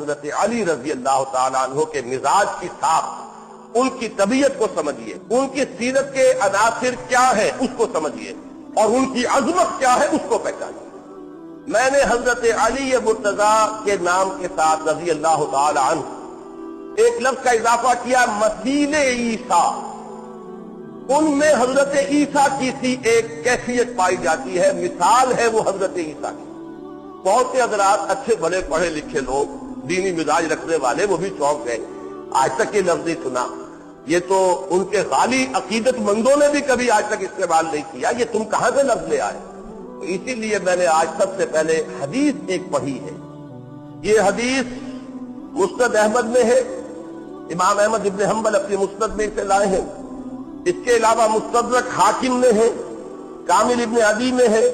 حضرت علی رضی اللہ تعالیٰ عنہ کے مزاج کی ساخت، ان کی طبیعت کو سمجھیے، ان کی سیرت کے عناصر کیا ہے اس کو سمجھیے، اور ان کی عظمت کیا ہے اس کو پہچانیے۔ میں نے حضرت علی مرتضیٰ کے نام کے ساتھ رضی اللہ تعالی عنہ ایک لفظ کا اضافہ کیا، مثیل عیسیٰ۔ ان میں حضرت عیسیٰ کی سی ایک کیفیت پائی جاتی ہے، مثال ہے وہ حضرت عیسیٰ کی۔ بہت سے حضرات اچھے بڑے پڑھے لکھے لوگ، دینی مزاج رکھنے والے، وہ بھی چونک گئے، آج تک یہ لفظ نہیں سنا، یہ تو ان کے غالی عقیدت مندوں نے بھی کبھی آج تک استعمال نہیں کیا، یہ تم کہاں سے لفظ لے آئے؟ تو اسی لیے میں نے آج سب سے پہلے حدیث ایک پڑھی ہے۔ یہ حدیث مسند احمد میں ہے، امام احمد ابن حنبل اپنی مسند میں اسے لائے ہیں، اس کے علاوہ مستدرک حاکم میں ہے، کامل ابن عدی میں ہے،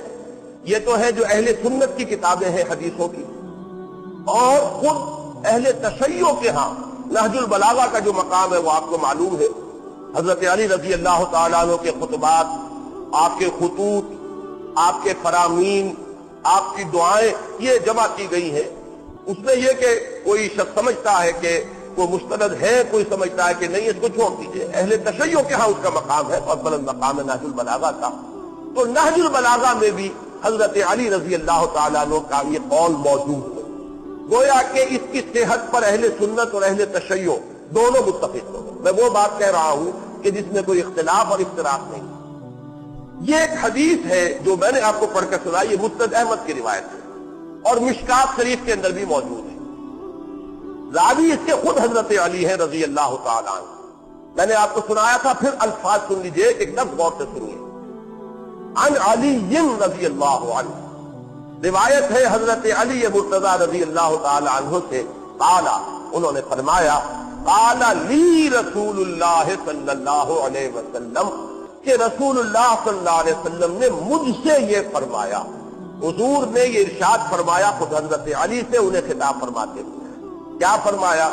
یہ تو ہے جو اہل سنت کی کتابیں ہیں حدیثوں کی، اور خود اہل تشیع کے ہاں نہج البلاغہ کا جو مقام ہے وہ آپ کو معلوم ہے۔ حضرت علی رضی اللہ تعالیٰ عنہ کے خطبات، آپ کے خطوط، آپ کے فرامین، آپ کی دعائیں یہ جمع کی گئی ہیں۔ اس میں یہ کہ کوئی شخص سمجھتا ہے کہ وہ مستند ہے، کوئی سمجھتا ہے کہ نہیں، اس کو چھوڑ دیجئے، اہل تشیع کے ہاں اس کا مقام ہے، اور بلند مقام ہے نہج البلاغہ کا۔ تو نہج البلاغہ میں بھی حضرت علی رضی اللہ تعالیٰ عنہ کا یہ قول موجود ہے، گویا کہ اس کی صحت پر اہل سنت اور اہل تشیع دونوں متفق ہو گئے۔ میں وہ بات کہہ رہا ہوں کہ جس میں کوئی اختلاف اور اختلاف نہیں۔ یہ ایک حدیث ہے جو میں نے آپ کو پڑھ کر سنائی، یہ مسند احمد کی روایت ہے اور مشکات شریف کے اندر بھی موجود ہے۔ راوی اس کے خود حضرت علی ہیں رضی اللہ تعالیٰ عنہ۔ میں نے آپ کو سنایا تھا، پھر الفاظ سن لیجئے، ایک لفظ غور سے سنیے۔ عن علی رضی اللہ عنہ، روایت ہے حضرت علی مرتضیٰ رضی اللہ تعالی عنہ سے، قال، انہوں نے فرمایا، قال لی رسول اللہ صلی اللہ علیہ وسلم، کہ رسول اللہ صلی اللہ علیہ وسلم نے مجھ سے یہ فرمایا۔ حضور نے یہ ارشاد فرمایا خود حضرت علی سے انہیں خطاب فرماتے ہوئے، کیا فرمایا؟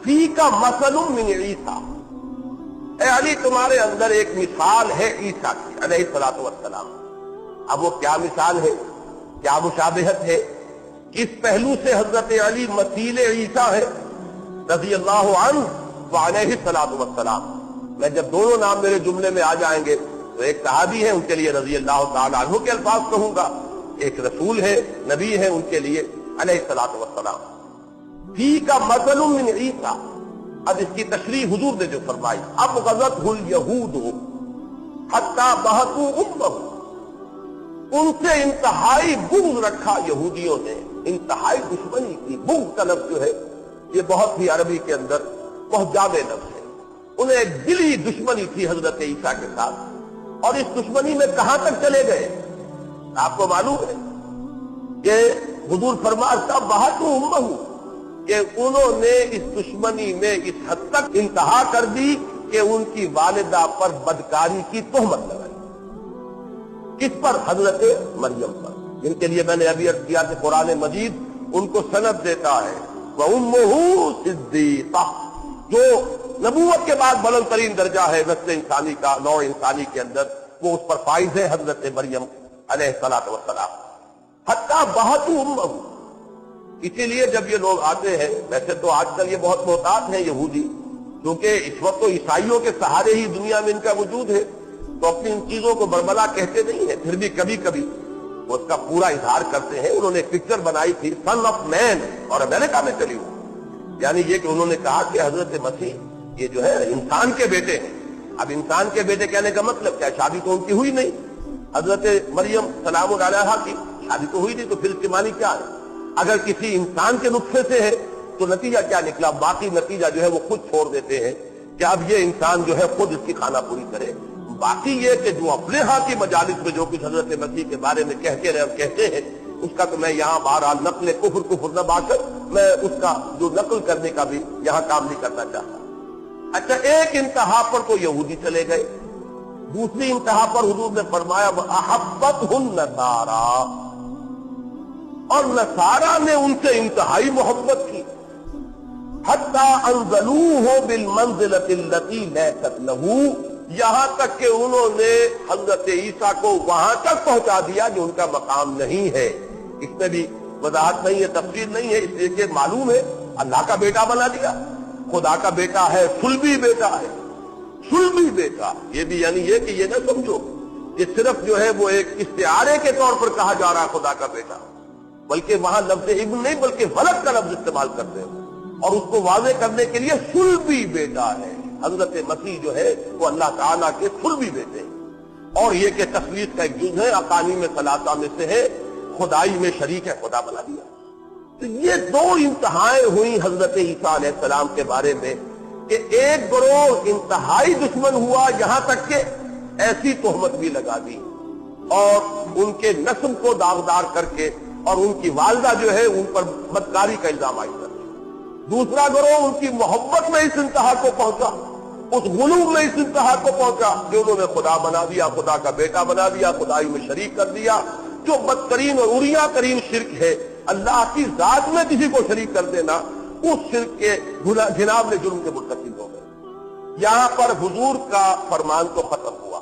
فیک مثل من عیسیٰ، اے علی تمہارے اندر ایک مثال ہے عیسیٰ کی علیہ الصلوۃ والسلام۔ اب وہ کیا مثال ہے، کیا مشابہت ہے، کس پہلو سے حضرت علی مثیل عیسیٰ ہے رضی اللہ عنہ وعلیہ الصلوۃ والسلام؟ میں جب دونوں نام میرے جملے میں آ جائیں گے تو ایک صحابی ہے، ان کے لیے رضی اللہ تعالی عنہ کے الفاظ کہوں گا، ایک رسول ہے، نبی ہے، ان کے لیے علیہ الصلوۃ والسلام۔ فیک مثل من عیسیٰ، اب اس کی تشریح حضور نے جو فرمائی، ابغضتہ الیہود حتی بہتوا امہ، ان سے انتہائی بغض رکھا یہودیوں نے، انتہائی دشمنی کی۔ بغض کا لفظ جو ہے یہ بہت ہی عربی کے اندر بہت جامع لفظ ہے۔ انہیں ایک دلی دشمنی تھی حضرت عیسیٰ کے ساتھ، اور اس دشمنی میں کہاں تک چلے گئے آپ کو معلوم ہے کہ حضور فرماتا بہتوا امہ، کہ انہوں نے اس دشمنی میں اس حد تک انتہا کر دی کہ ان کی والدہ پر بدکاری کی تہمت لگائی۔ کس پر؟ حضرت مریم پر، جن کے لیے میں نے ابھی عرض کیا کہ قرآن مجید ان کو سند دیتا ہے، وَأُمُّهُ صِدِّيقَةٌ، جو نبوت کے بعد بلند ترین درجہ ہے نسل انسانی کا، نوع انسانی کے اندر، وہ اس پر فائز ہے حضرت مریم علیہ الصلوۃ والسلام۔ حتیٰ بہتوا امہ، اسی لیے جب یہ لوگ آتے ہیں، ویسے تو آج کل یہ بہت محتاط ہیں یہودی، کیونکہ اس وقت تو عیسائیوں کے سہارے ہی دنیا میں ان کا وجود ہے، تو اپنی ان چیزوں کو بربلا کہتے نہیں ہیں، پھر بھی کبھی کبھی وہ اس کا پورا اظہار کرتے ہیں۔ انہوں نے ایک پکچر بنائی تھی سن آف مین، اور امریکہ میں چلی ہوئی، یعنی یہ کہ انہوں نے کہا کہ حضرت مسیح یہ جو ہے انسان کے بیٹے ہیں۔ اب انسان کے بیٹے کہنے کا مطلب کیا؟ شادی تو ان کی ہوئی نہیں، حضرت مریم سلام علیہا کی شادی تو ہوئی نہیں، تو پھر اس کے معنی کیا ہے؟ اگر کسی انسان کے نطفے سے ہے تو نتیجہ کیا نکلا؟ باقی نتیجہ جو ہے وہ خود چھوڑ دیتے ہیں کہ اب یہ انسان جو ہے خود اس کی خانہ پوری کرے۔ باقی یہ کہ جو اپنے ہاں کی مجالس میں جو کچھ حضرت مسیح کے بارے میں کہتے رہے اور کہتے ہیں، اس کا تو میں یہاں بہرحال نقل کفر نہ باشد، میں اس کا جو نقل کرنے کا بھی یہاں کام نہیں کرنا چاہتا۔ اچھا، ایک انتہا پر تو یہودی چلے گئے، دوسری انتہا پر حضور نے فرمایا وَأَحَبَّتْهُ النَّصَارَىٰ، اور نصارہ نے ان سے انتہائی محبت کی۔ حتیٰ انزلوہ بالمنزلۃ التی لیست لہ، یہاں تک کہ انہوں نے حضرت عیسیٰ کو وہاں تک پہنچا دیا جو ان کا مقام نہیں ہے۔ اس میں بھی وضاحت نہیں ہے، تفصیل نہیں ہے، اس لیے کہ معلوم ہے اللہ کا بیٹا بنا دیا، خدا کا بیٹا ہے، صلبی بیٹا ہے، صلبی بیٹا۔ یہ بھی یعنی یہ کہ یہ نہ سمجھو کہ صرف جو ہے وہ ایک استعارے کے طور پر کہا جا رہا خدا کا بیٹا، بلکہ وہاں لفظ ابن نہیں بلکہ ولد کا لفظ استعمال کرتے ہیں، اور اس کو واضح کرنے کے لیے صلبی بیٹا ہے۔ حضرت مسیح جو ہے وہ اللہ تعالیٰ کے صلبی بیٹے ہیں، اور یہ کہ تثلیث کا ایک جز ہے، اقانیم ثلاثہ میں سے ہے، خدائی میں شریک ہے، خدا بنا دیا۔ تو یہ دو انتہائیں ہوئی حضرت عیسیٰ علیہ السلام کے بارے میں کہ ایک گروہ انتہائی دشمن ہوا، یہاں تک کہ ایسی تہمت بھی لگا دی اور ان کے نسب کو داغدار کر کے، اور ان کی والدہ جو ہے ان پر بدکاری کا الزام عائد کر دیا۔ دوسرا گروہ ان کی محبت میں اس انتہا کو پہنچا، اس غلو میں اس انتہا کو پہنچا کہ انہوں نے خدا بنا دیا، خدا کا بیٹا بنا دیا، خدائی میں شریک کر دیا، جو بدترین اور اریاں ترین شرک ہے، اللہ کی ذات میں کسی کو شریک کر دینا، اس شرک کے جناب جرم کے مرتکب ہو گئے۔ یہاں پر حضور کا فرمان تو ختم ہوا،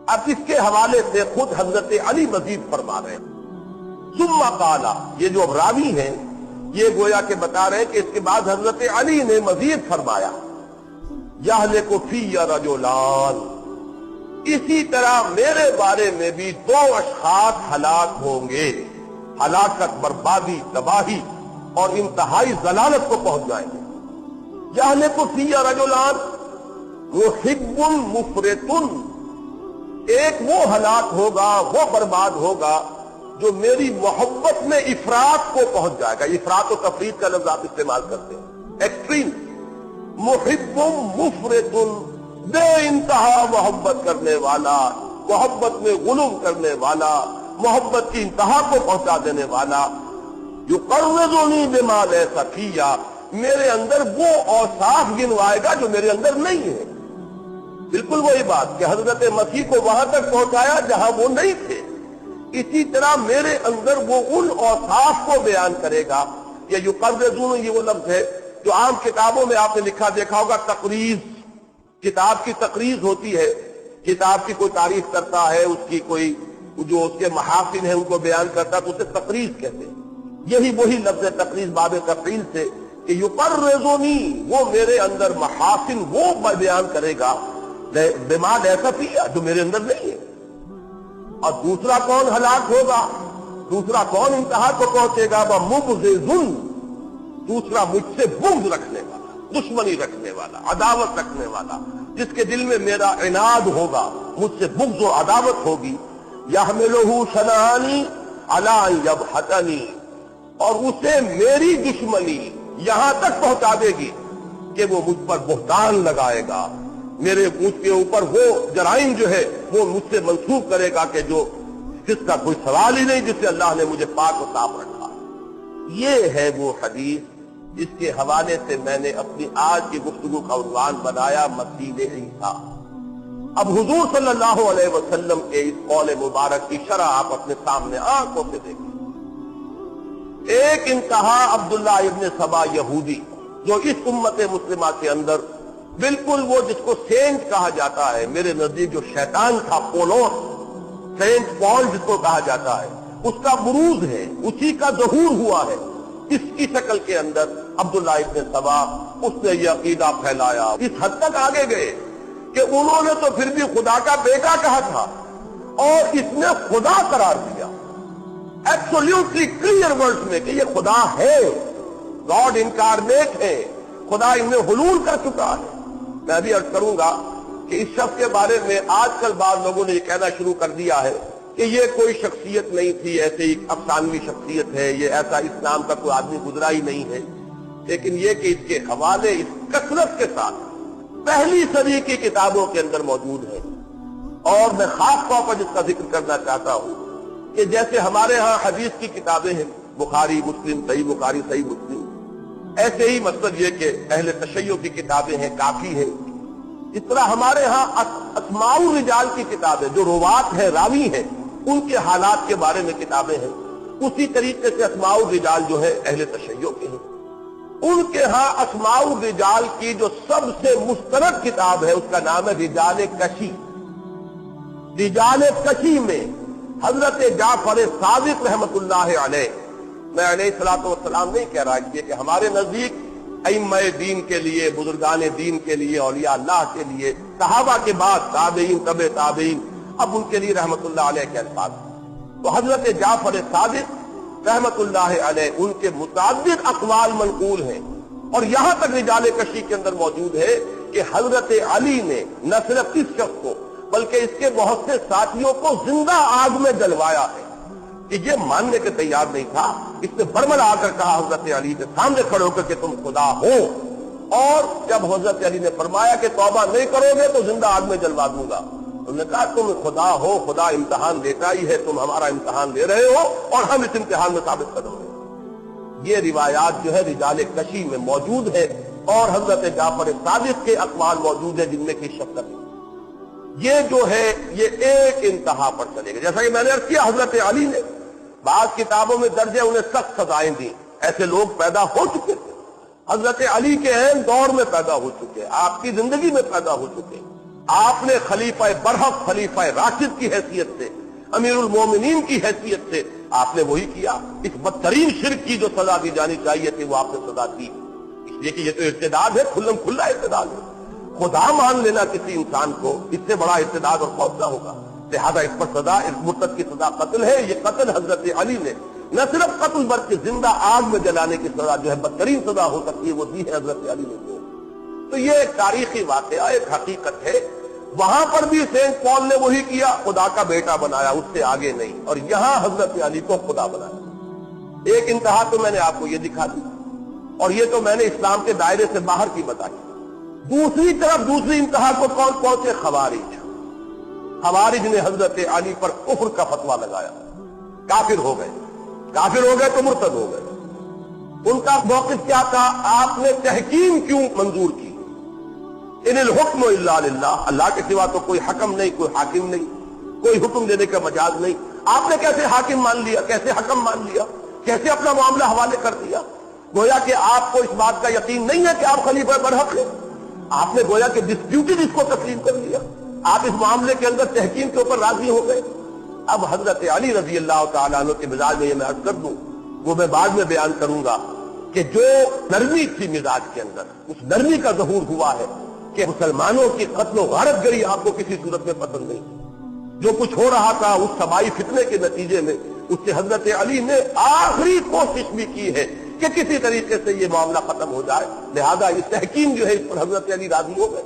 اب اس کے حوالے سے خود حضرت علی مزید فرما رہے ہیں۔ ثم قال، یہ جو راوی ہیں یہ گویا کہ بتا رہے ہیں کہ اس کے بعد حضرت علی نے مزید فرمایا، یہلک فی رجلان، اسی طرح میرے بارے میں بھی دو اشخاص ہلاک ہوں گے، ہلاکت، بربادی، تباہی اور انتہائی ضلالت کو پہنچ جائیں گے۔ یہلک فی رجلان محب مفرط، ایک وہ ہلاک ہوگا، وہ برباد ہوگا جو میری محبت میں افراط کو پہنچ جائے گا۔ افراط و تفریط کا لفظ آپ استعمال کرتے ہیں، ایکسٹریم۔ محب مفرط، بے انتہا محبت کرنے والا، محبت میں غلو کرنے والا، محبت کی انتہا کو پہنچا دینے والا۔ یقرضنی بما لیس فی، میرے اندر وہ اوصاف گنوائے گا جو میرے اندر نہیں ہے۔ بالکل وہی بات کہ حضرت مسیح کو وہاں تک پہنچایا جہاں وہ نہیں تھے، اسی طرح میرے اندر وہ ان اوصاف کو بیان کرے گا۔ یہ یقرضون، یہ وہ لفظ ہے جو عام کتابوں میں آپ نے لکھا دیکھا ہوگا، تقریض، کتاب کی تقریض ہوتی ہے، کتاب کی کوئی تعریف کرتا ہے، اس کی کوئی جو اس کے محاسن ہیں ان کو بیان کرتا ہے تو اسے تقریض کہتے ہیں۔ یہی وہی لفظ ہے تقریض، باب تفعیل سے، کہ یقرضنی، وہ میرے اندر محاسن وہ بیان کرے گا بما لیس فی، جو میرے اندر نہیں ہے۔ اور دوسرا کون ہلاک ہوگا، دوسرا کون انتہا کو پہنچے گا، وہ مبغض، دوسرا مجھ سے بغض رکھنے والا، دشمنی رکھنے والا، عداوت رکھنے والا، جس کے دل میں میرا عناد ہوگا، مجھ سے بغض و عداوت ہوگی۔ یحملہ شنآنی علی ان یبہتنی، اور اسے میری دشمنی یہاں تک پہنچا دے گی کہ وہ مجھ پر بہتان لگائے گا، مجھ کے اوپر وہ جرائم جو ہے وہ مجھ سے منسوب کرے گا کہ جو جس کا کوئی سوال ہی نہیں، جس سے اللہ نے مجھے پاک و صاف رکھا۔ یہ ہے وہ حدیث جس کے حوالے سے میں نے اپنی آج کی گفتگو کا عنوان بنایا، مسیح عیسیٰ۔ اب حضور صلی اللہ علیہ وسلم کے اس قول مبارک کی شرح آپ اپنے سامنے آنکھوں سے دیکھیں۔ ایک انتہا عبداللہ ابن سبا یہودی، جو اس امت مسلمہ کے اندر بالکل وہ جس کو سینٹ کہا جاتا ہے، میرے نزدیک جو شیطان تھا، پولوس، سینٹ پال جس کو کہا جاتا ہے، اس کا بروز ہے، اسی کا ظہور ہوا ہے اس کی شکل کے اندر۔ عبداللہ ابن سبا، اس نے یہ عقیدہ پھیلایا، اس حد تک آگے گئے کہ انہوں نے تو پھر بھی خدا کا بیٹا کہا تھا اور اس نے خدا قرار دیا، ایبسولوٹلی کلیئر ورڈز میں کہ یہ خدا ہے، گاڈ انکارنیٹ ہے، خدا ان میں حلول کر چکا ہے۔ میں بھی عرض کروں گا کہ اس شخص کے بارے میں آج کل بعض لوگوں نے یہ کہنا شروع کر دیا ہے کہ یہ کوئی شخصیت نہیں تھی، ایسے ہی افسانوی شخصیت ہے، یہ ایسا اس نام کا کوئی آدمی گزرا ہی نہیں ہے۔ لیکن یہ کہ اس کے حوالے اس کثرت کے ساتھ پہلی صدی کی کتابوں کے اندر موجود ہے، اور میں خاص طور پر جس کا ذکر کرنا چاہتا ہوں کہ جیسے ہمارے ہاں حدیث کی کتابیں ہیں، بخاری مسلم، صحیح بخاری صحیح مسلم، ایسے ہی مطلب یہ کہ اہل تشیع کی کتابیں ہیں، کافی ہے۔ اس طرح ہمارے ہاں اسماء الرجال کی کتابیں، جو روات ہیں، راوی ہیں، ان کے حالات کے بارے میں کتابیں ہیں، اسی طریقے سے اسماء الرجال جو ہے اہل تشیع کے ہیں۔ ان کے ہاں اسماء الرجال کی جو سب سے مستند کتاب ہے اس کا نام ہے رجال کشی۔ رجال کشی میں حضرت جعفر صادق رحمت اللہ علیہ میں علیہ الصلوۃ والسلام نہیں کہہ رہا کہ ہمارے نزدیک ائمہ دین کے لیے، بزرگان دین کے لیے، اولیاء اللہ کے لیے، صحابہ کے بعد تابعین، تبع تابعین، اب ان کے لیے رحمت اللہ علیہ کے الفاظ، تو حضرت جعفر صادق رحمت اللہ علیہ ان کے متعدد اقوال منقول ہیں، اور یہاں تک رجال کشی کے اندر موجود ہے کہ حضرت علی نے نہ صرف اس شخص کو بلکہ اس کے بہت سے ساتھیوں کو زندہ آگ میں جلوایا ہے، کہ یہ ماننے کے تیار نہیں تھا۔ اس نے برملا آ کر کہا حضرت علی کے سامنے کھڑے ہو کر کہ تم خدا ہو، اور جب حضرت علی نے فرمایا کہ توبہ نہیں کرو گے تو زندہ آگ میں جلوا دوں گا، انہوں نے کہا تم خدا ہو، خدا امتحان دیتا ہی ہے، تم ہمارا امتحان لے رہے ہو اور ہم اس امتحان میں ثابت کرو گے۔ یہ روایات جو ہے رجال کشی میں موجود ہے، اور حضرت جعفر صادق کے اقوال موجود ہیں جن میں کی شک نہیں۔ یہ جو ہے یہ ایک انتہا پر چلے گا، جیسا کہ میں نے عرض کیا حضرت علی نے بعض کتابوں میں درج ہے انہیں سخت سزائیں دی، ایسے لوگ پیدا ہو چکے تھے، حضرت علی کے عین دور میں پیدا ہو چکے، آپ کی زندگی میں پیدا ہو چکے۔ آپ نے خلیفہ برحق، خلیفہ راشد کی حیثیت سے، امیر المومنین کی حیثیت سے آپ نے وہی کیا۔ اس بدترین شرک کی جو سزا دی جانی چاہیے تھی وہ آپ نے سزا دی، اس لیے کہ یہ تو ارتداد ہے، کھلم کھلا ارتداد ہے۔ خدا مان لینا کسی انسان کو اس سے بڑا ارتداد اور خوف نہ ہوگا، لہذا اس پر سزا، اس مرتد کی سزا قتل ہے۔ یہ قتل حضرت علی نے نہ صرف قتل بلکہ زندہ آگ میں جلانے کی سزا جو ہے بدترین سزا ہو سکتی ہے وہ دی ہے حضرت علی نے۔ تو یہ ایک تاریخی واقعہ، ایک حقیقت ہے۔ وہاں پر بھی سینٹ پال نے وہی کیا، خدا کا بیٹا بنایا، اس سے آگے نہیں، اور یہاں حضرت علی کو خدا بنایا۔ ایک انتہا تو میں نے آپ کو یہ دکھا دی، اور یہ تو میں نے اسلام کے دائرے سے باہر کی بتائی۔ دوسری طرف دوسری انتہا کو کون پہنچے؟ خوارج۔ خوارج نے حضرت علی پر کفر کا فتویٰ لگایا، کافر ہو گئے، کافر ہو گئے تو مرتد ہو گئے۔ ان کا موقف کیا تھا؟ آپ نے تحکیم کیوں منظور کی؟ ان الحکم الا للہ، اللہ کے سوا تو کوئی حکم نہیں، کوئی حاکم نہیں، کوئی حکم دینے کا مجاز نہیں۔ آپ نے کیسے حاکم مان لیا، کیسے حکم مان لیا، کیسے اپنا معاملہ حوالے کر دیا؟ گویا کہ آپ کو اس بات کا یقین نہیں ہے کہ آپ خلیفہ برحق ہیں، آپ نے گویا کہ ڈسپیوٹڈ اس کو تسلیم کر لیا، آپ اس معاملے کے اندر تحکیم کے اوپر راضی ہو گئے۔ اب حضرت علی رضی اللہ تعالیٰ عنہ کے مزاج میں یہ میں عرض کر دوں، وہ میں بعد میں بیان کروں گا کہ جو نرمی تھی مزاج کے اندر، اس نرمی کا ظہور ہوا ہے کہ مسلمانوں کی قتل و غارت گری آپ کو کسی صورت میں پسند نہیں۔ جو کچھ ہو رہا تھا اس سبائی فتنے کے نتیجے میں اس سے حضرت علی نے آخری کوشش بھی کی ہے کہ کسی طریقے سے یہ معاملہ ختم ہو جائے، لہذا یہ تحکیم جو ہے اس پر حضرت علی راضی ہو گئے۔